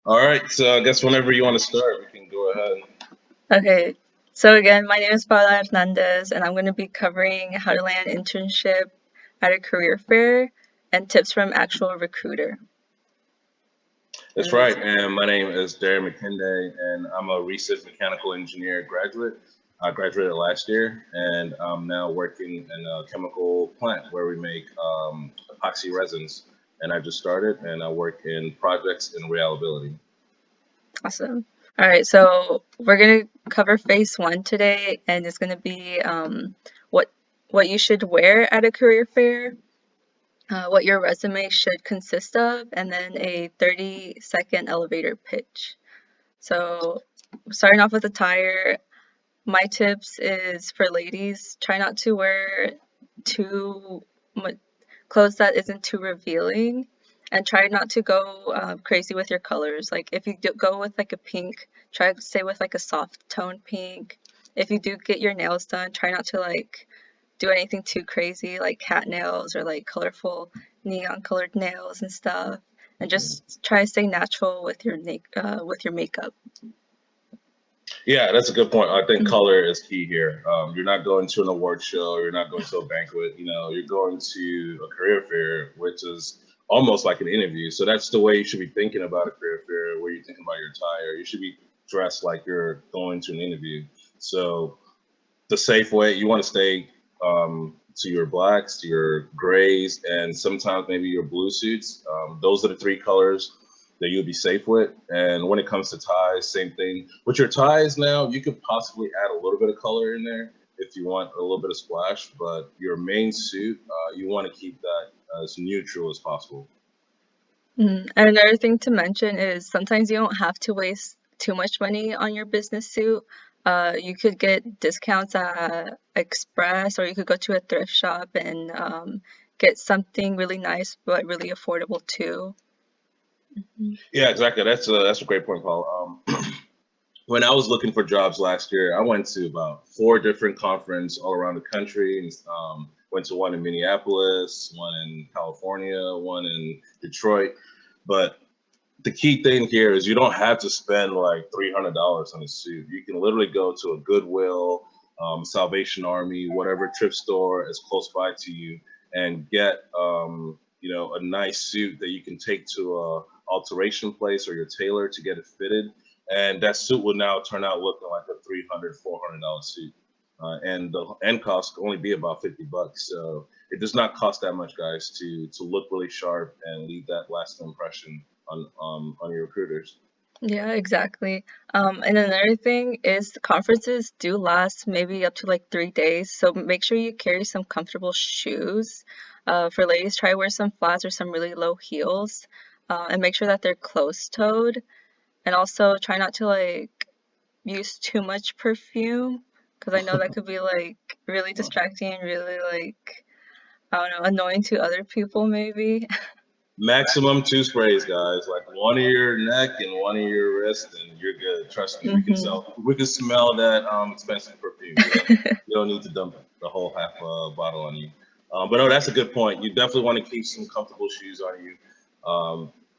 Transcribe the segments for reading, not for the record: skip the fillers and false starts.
All right, so I guess whenever you want to start, we can go ahead. Okay, so again, my name is Paola Hernandez, and I'm going to be covering how to land an internship at a career fair and tips from actual recruiter. That's And right, and my name is Derin Makinde, and I'm a recent mechanical engineer graduate. I graduated last year, and I'm now working in a chemical plant where we make epoxy resins. And I just started, and I work in projects and reliability. awesome. All right, so we're going to cover phase one today, and it's going to be what what you should wear at a career fair, what your resume should consist of, and then a 30-second elevator pitch. So, starting off with attire, my tips is for ladies, try not to wear too much clothes that isn't too revealing, and try not to go crazy with your colors. Like if you do go with like a pink, try to stay with like a soft tone pink. If you do get your nails done, try not to like do anything too crazy like cat nails or like colorful neon colored nails and stuff. And just try to stay natural with your makeup. Yeah, that's a good point. I think Mhm. color is key here. You're not going to an award show, you're not going to a banquet. You're going to a career fair, which is almost like an interview. So that's the way you should be thinking about a career fair. Where you're thinking about your attire, you should be dressed like you're going to an interview. So the safe way, you want to stay to your blacks, to your grays, and sometimes maybe your blue suits. Those are the three colors that you'll be safe with. And when it comes to ties, same thing. With your ties now, you could possibly add a little bit of color in there if you want a little bit of splash. But your main suit, you want to keep that as neutral as possible. And another thing to mention is sometimes you don't have to waste too much money on your business suit. You could get discounts at Express, or you could go to a thrift shop and get something really nice but really affordable too. Mhm. Yeah, exactly. That's a great point, Paul. When I was looking for jobs last year, I went to about four different conferences all around the country. And, went to one in Minneapolis, one in California, one in Detroit. But the key thing here is you don't have to spend like $300 on a suit. You can literally go to a Goodwill, Salvation Army, whatever thrift store is close by to you, and get a nice suit that you can take to a alteration place or your tailor to get it fitted, and that suit will now turn out looking like a $300-$400 suit. And the end cost can only be about $50. So it does not cost that much, guys, to look really sharp and leave that lasting impression on your recruiters. Yeah, exactly. And another thing is the conferences do last maybe up to like 3 days, so make sure you carry some comfortable shoes. For ladies, try to wear some flats or some really low heels, and make sure that they're closed-toed. And also try not to like use too much perfume, because I know that could be like really distracting and really like, I don't know, annoying to other people maybe. Maximum two sprays, guys. Like one in your neck and one in your wrist, and you're good. Trust me, we can Hmm. sell. We can smell that expensive perfume. You don't need to dump the whole half bottle on you. But no, that's a good point. You definitely want to keep some comfortable shoes on you.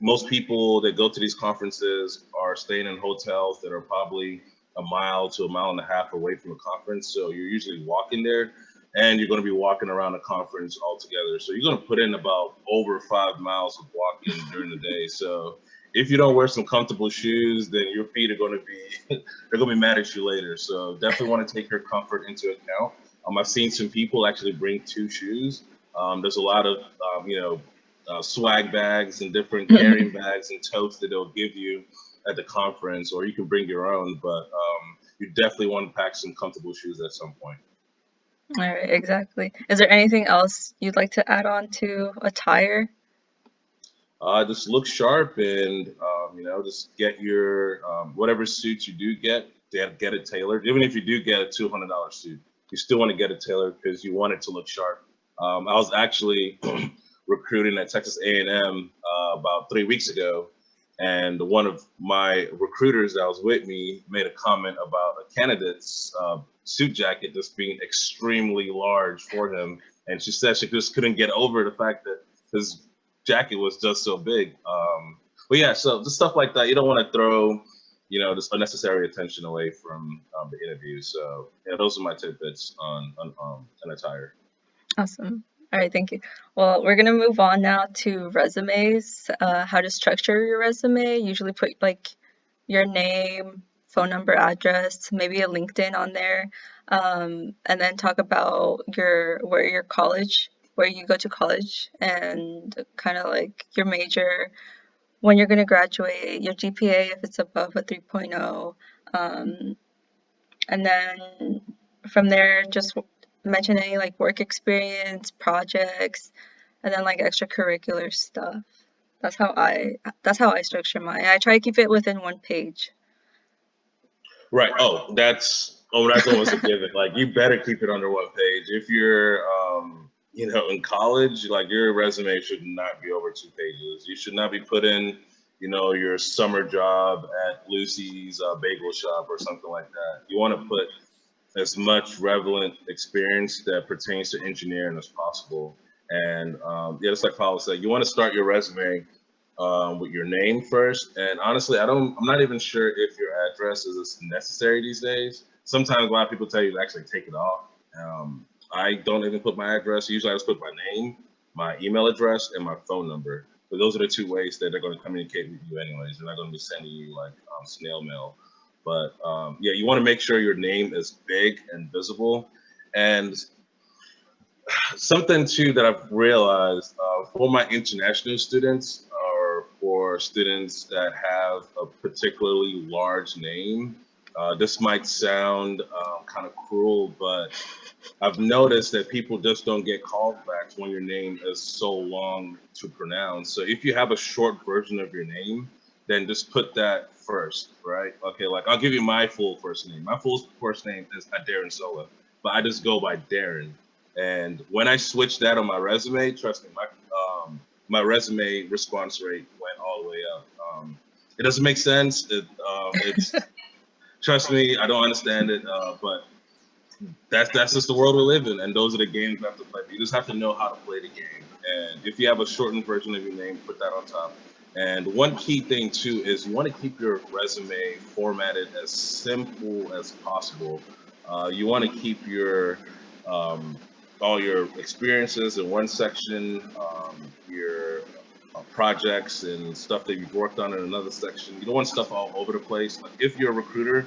Most people that go to these conferences are staying in hotels that are probably a mile to a mile and a half away from the conference. So you're usually walking there, and you're going to be walking around the conference altogether. So you're going to put in about over 5 miles of walking during the day. So if you don't wear some comfortable shoes, then your feet are going to be they're going to be mad at you later. So definitely want to take your comfort into account. I've seen some people actually bring two shoes. There's a lot of swag bags and different carrying bags and totes that they'll give you at the conference, or you can bring your own. But you definitely want to pack some comfortable shoes at some point. All right, exactly. Is there anything else you'd like to add on to attire? Just look sharp and just get your whatever suit you do get it tailored. Even if you do get a $200 suit, you still want to get it tailored because you want it to look sharp. I was actually recruiting at Texas A&M about 3 weeks ago, and one of my recruiters that was with me made a comment about a candidate's suit jacket just being extremely large for him, and she said she just couldn't get over the fact that his jacket was just so big. But yeah, so just stuff like that. You don't want to throw, this unnecessary attention away from the interview. So yeah, those are my tidbits on an attire. Awesome. All right, thank you. Well, we're gonna move on now to resumes. How to structure your resume. Usually put like your name, phone number, address, maybe a LinkedIn on there, and then talk about where you go to college, and kind of like your major, when you're gonna graduate, your GPA if it's above a 3.0, um, and then from there, just mention any like work experience, projects, and then like extracurricular stuff. That's how I structure mine. I try to keep it within one page. Right. That's almost a given. Like you better keep it under one page. If you're in college, like your resume should not be over 2 pages. You should not be putting, your summer job at Lucy's bagel shop or something like that. You want to put as much relevant experience that pertains to engineering as possible. And yeah, just like Paola said, you want to start your resume with your name first. And honestly, I'm not even sure if your address is necessary these days. Sometimes a lot of people tell you to actually take it off. I don't even put my address. Usually I just put my name, my email address, and my phone number. But those are the two ways that they're going to communicate with you anyways. They're not going to be sending you like snail mail. But yeah, you want to make sure your name is big and visible. And something too that I've realized for my international students or for students that have a particularly large name, this might sound kind of cruel, but I've noticed that people just don't get callbacks when your name is so long to pronounce. So if you have a short version of your name, then just put that first, right? Okay, like I'll give you my full first name. My full first name is Derin Sola, but I just go by Derin. And when I switched that on my resume, trust me, my resume response rate went all the way up. It doesn't make sense. It's trust me, I don't understand it, but that's just the world we live in, and those are the games you have to play. You just have to know how to play the game. And if you have a shortened version of your name, put that on top. And one key thing too is you want to keep your resume formatted as simple as possible. You want to keep your um, all your experiences in one section, your projects and stuff that you've worked on in another section. You don't want stuff all over the place. Like if you're a recruiter,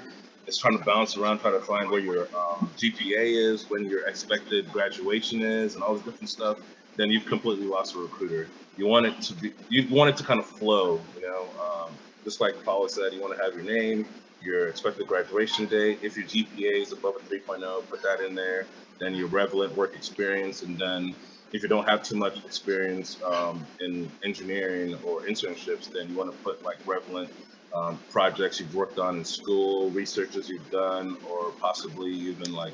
it's trying to bounce around, trying to find where your GPA is, when your expected graduation is, and all this different stuff. Then you've completely lost a recruiter. You want it to kind of flow, just like Paula said, you want to have your name, your expected graduation date. If your GPA is above a 3.0, put that in there. Then your relevant work experience, and then if you don't have too much experience in engineering or internships, then you want to put like relevant projects you've worked on in school, researches you've done, or possibly even like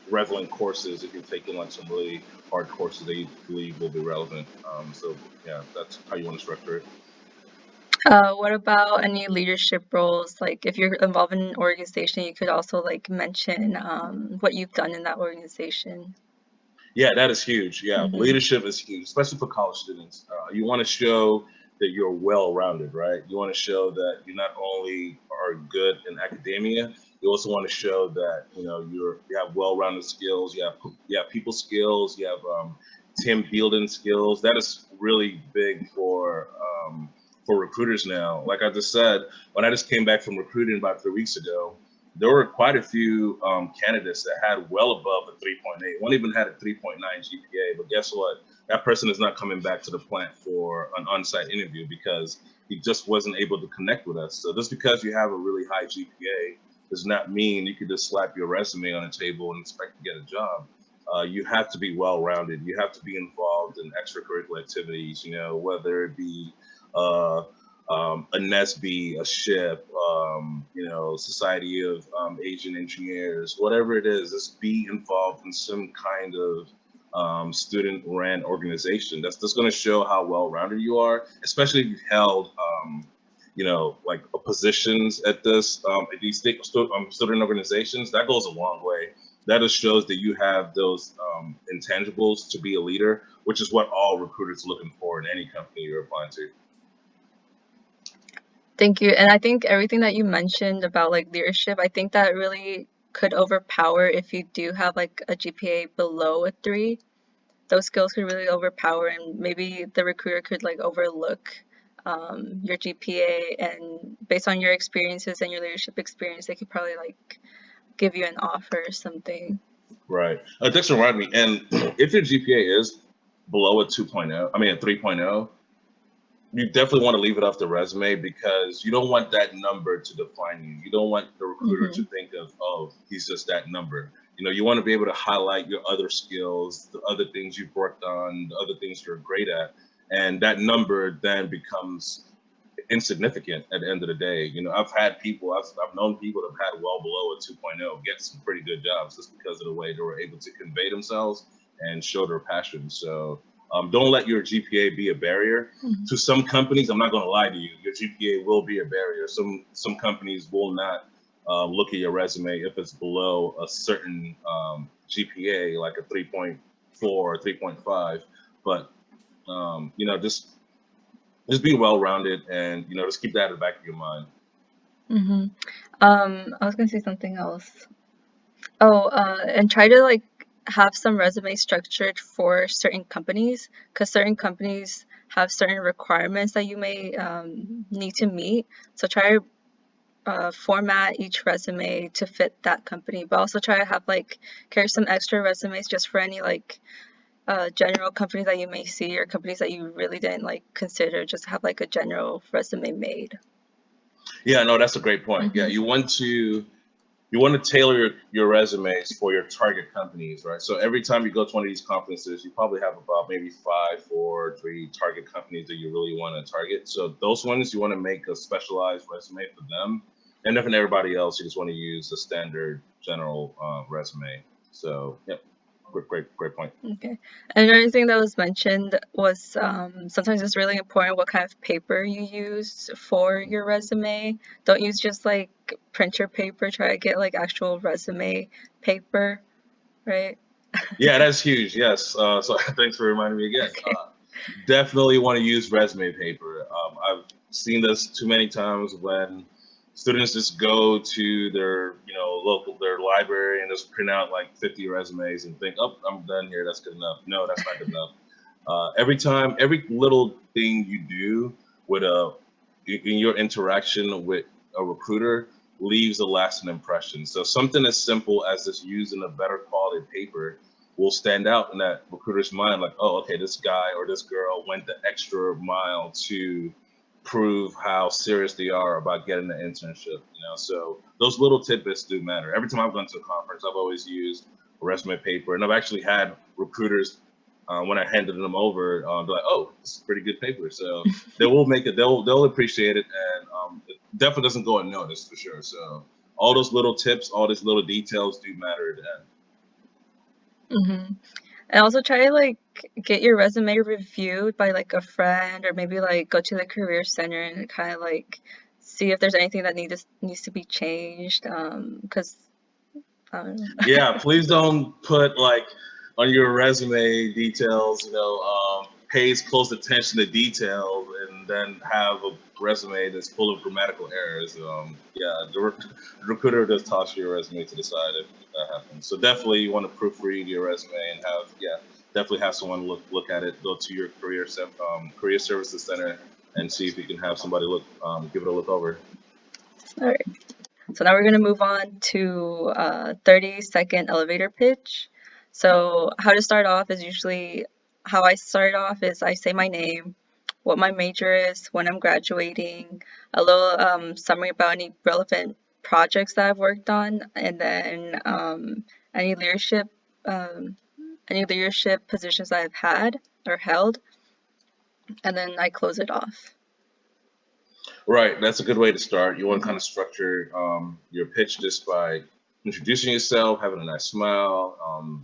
relevant courses if you're taking like some really hard courses that you believe will be relevant. So yeah, that's how you want to structure it. What about any leadership roles? Like if you're involved in an organization, you could also like mention what you've done in that organization. Yeah, that is huge. Yeah, Hmm. leadership is huge, especially for college students. You want to show that you're well-rounded, right? You want to show that you not only are good in academia, you also want to show that you have well-rounded skills. You have people skills. You have team building skills. That is really big for recruiters now. Like I just said, when I just came back from recruiting about 3 weeks ago, there were quite a few candidates that had well above a 3.8. One even had a 3.9 GPA. But guess what? That person is not coming back to the plant for an on-site interview because he just wasn't able to connect with us. So just because you have a really high GPA does not mean you can just slap your resume on a table and expect to get a job. You have to be well-rounded. You have to be involved in extracurricular activities. Whether it be uh, a NESB, a SHIP, Society of Asian Engineers, whatever it is, just be involved in some kind of student-ran organization. That's going to show how well-rounded you are, especially if you've held, like positions at these student organizations. That goes a long way. That just shows that you have those intangibles to be a leader, which is what all recruiters are looking for in any company you're applying to. Thank you. And I think everything that you mentioned about like leadership, I think that really could overpower if you do have like a GPA below a 3. Those skills could really overpower, and maybe the recruiter could like overlook your GPA, and based on your experiences and your leadership experience, they could probably like give you an offer or something. Right. Thanks for reminding me. And if your GPA is below a 2.0, I mean a 3.0, you definitely want to leave it off the resume because you don't want that number to define you. You don't want the recruiter to think of, oh, he's just that number. You know, you want to be able to highlight your other skills, the other things you've worked on, the other things you're great at. And that number then becomes insignificant at the end of the day. You know, I've known people that have had well below a 2.0 get some pretty good jobs just because of the way they were able to convey themselves and show their passion. So don't let your GPA be a barrier. To some companies. I'm not going to lie to you, your GPA will be a barrier. Some companies will not look at your resume if it's below a certain GPA, like a 3.4 or 3.5. But you know, just be well-rounded, and you know, just keep that at the back of your mind. I was gonna say something else. Oh, and try to like have some resume structured for certain companies, because certain companies have certain requirements that you may need to meet. So try to format each resume to fit that company, but also try to have like carry some extra resumes just for any like general companies that you may see, or companies that you really didn't like consider. Just have like a general resume made. Yeah, no, that's a great point. Yeah, you want to tailor your resumes for your target companies, right? So every time you go to one of these conferences, you probably have about maybe 5 or 3 target companies that you really want to target. So those ones, you want to make a specialized resume for them. And then for everybody else, you just want to use the standard general resume. So yeah, great point. Okay. And another thing that was mentioned was sometimes it's really important what kind of paper you use for your resume. Don't use just like printer paper. Try to get like actual resume paper, right? Yeah, that's huge. Yes. So thanks for reminding me again. Okay. Definitely want to use resume paper. I've seen this too many times when students just go to their, you know, their library and just print out like 50 resumes and think, oh, I'm done here. That's good enough. No, that's not good enough. Every little thing you do with in your interaction with a recruiter leaves a lasting impression. So something as simple as just using a better quality paper will stand out in that recruiter's mind, like, oh, okay, this guy or this girl went the extra mile to prove how serious they are about getting the internship. You know, so those little tidbits do matter. Every time I've gone to a conference, I've always used a resume paper, and I've actually had recruiters when I handed them over, they're like, "Oh, it's pretty good paper." So they will make it. They'll appreciate it, and it definitely doesn't go unnoticed for sure. So all those little tips, all these little details do matter. Mm-hmm. And also try to like get your resume reviewed by like a friend, or maybe like go to the career center and kind of like see if there's anything that needs to be changed. Because I don't know. Yeah, please don't put like on your resume details, you know, pays close attention to detail, and then have a resume that's full of grammatical errors. Yeah, the recruiter does toss your resume to the side if that happens. So definitely you want to proofread your resume and definitely have someone look at it. Go to your career services center and see if you can have somebody give it a look over. All right. So now we're going to move on to 30-second elevator pitch. So how to start off is usually how I start off is I say my name, what my major is, when I'm graduating, a little summary about any relevant projects that I've worked on, and then any leadership um, any leadership positions I've had or held, and then I close it off. Right, that's a good way to start. You want to kind of structure your pitch just by introducing yourself, having a nice smile,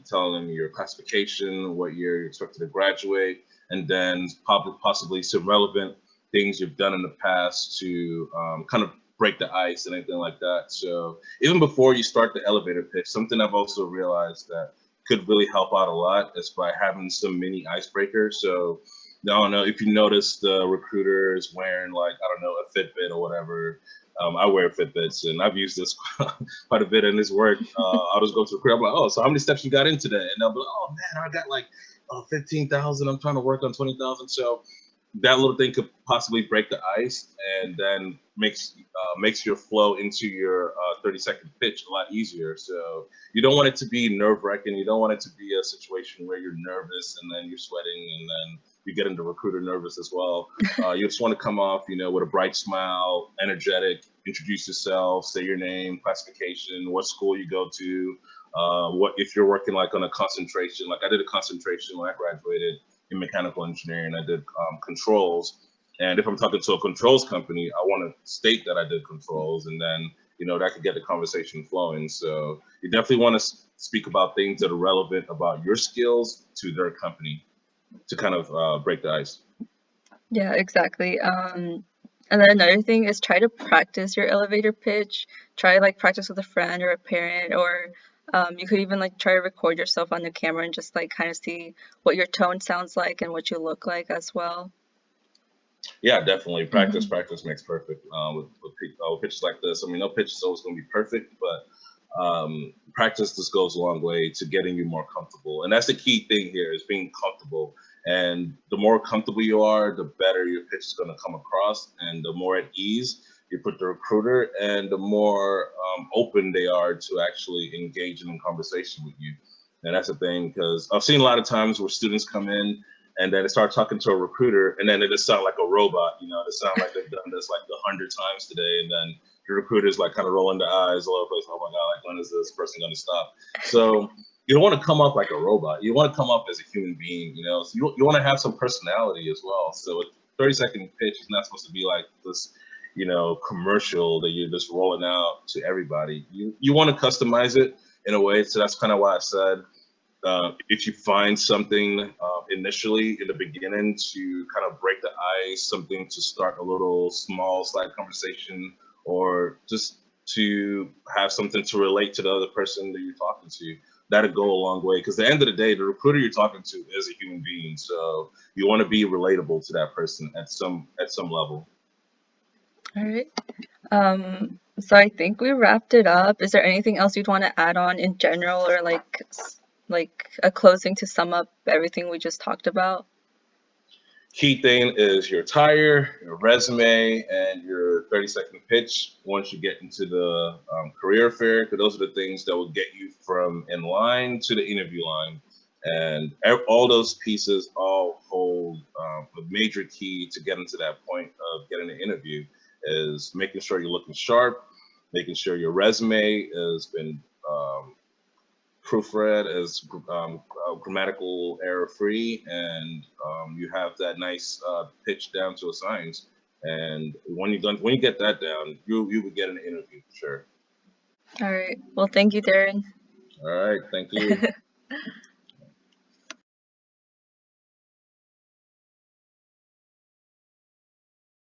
telling them your classification, what year you're expected to graduate, and then possibly some relevant things you've done in the past to kind of break the ice and anything like that. So even before you start the elevator pitch, something I've also realized that could really help out a lot is by having some mini icebreakers. So I don't know if you notice the recruiter is wearing like, I don't know, a Fitbit or whatever. I wear Fitbits and I've used this quite a bit in this work. I'll just go to the recruiter. I'm like, oh, so how many steps you got in today? And they'll be like, oh man, I got like 15,000. I'm trying to work on 20,000. So that little thing could possibly break the ice and then makes your flow into your 30-second pitch a lot easier. So you don't want it to be nerve wracking. You don't want it to be a situation where you're nervous and then you're sweating and then you get into recruiter nervous as well. You just want to come off, with a bright smile, energetic, introduce yourself, say your name, classification, what school you go to, what if you're working like on a concentration. Like I did a concentration when I graduated in mechanical engineering. I did controls. And if I'm talking to a controls company, I want to state that I did controls, and then that could get the conversation flowing. So you definitely want to speak about things that are relevant about your skills to their company to kind of break the ice. Yeah, exactly. And then another thing is try to practice your elevator pitch. Try like practice with a friend or a parent, or you could even like try to record yourself on the camera and just like kind of see what your tone sounds like and what you look like as well. Yeah, definitely. Practice, Hmm. practice makes perfect. With pitches like this, I mean, no pitch is always going to be perfect, but practice just goes a long way to getting you more comfortable. And that's the key thing here is being comfortable. And the more comfortable you are, the better your pitch is going to come across, and the more at ease you put the recruiter, and the more open they are to actually engage in conversation with you. And that's the thing, because I've seen a lot of times where students come in and then they start talking to a recruiter, and then they just sound like a robot. They sound like they've done this like 100 times today, and then the recruiter's like kind of rolling their eyes all over the place. Oh my god, like when is this person going to stop? So you don't want to come up like a robot. You want to come up as a human being. So you want to have some personality as well. So a 30-second pitch is not supposed to be like this, commercial that you're just rolling out to everybody. You want to customize it in a way. So that's kind of why I said if you find something initially in the beginning to kind of break the ice, something to start a little small side conversation, or just to have something to relate to the other person that you're talking to, that'll go a long way. Because at the end of the day, the recruiter you're talking to is a human being, so you want to be relatable to that person at some level. All right. So I think we wrapped it up. Is there anything else you'd want to add on in general, or like like a closing to sum up everything we just talked about? Key thing is your attire, your resume, and your 30-second pitch once you get into the career fair, because those are the things that will get you from in line to the interview line. And all those pieces all hold a major key to getting to that point of getting an interview is making sure you're looking sharp, making sure your resume has been proofread as grammatical error free, and you have that nice pitch down to a science. And when you get that down, you would get an interview for sure. All right. Well, thank you, Darren. All right, thank you.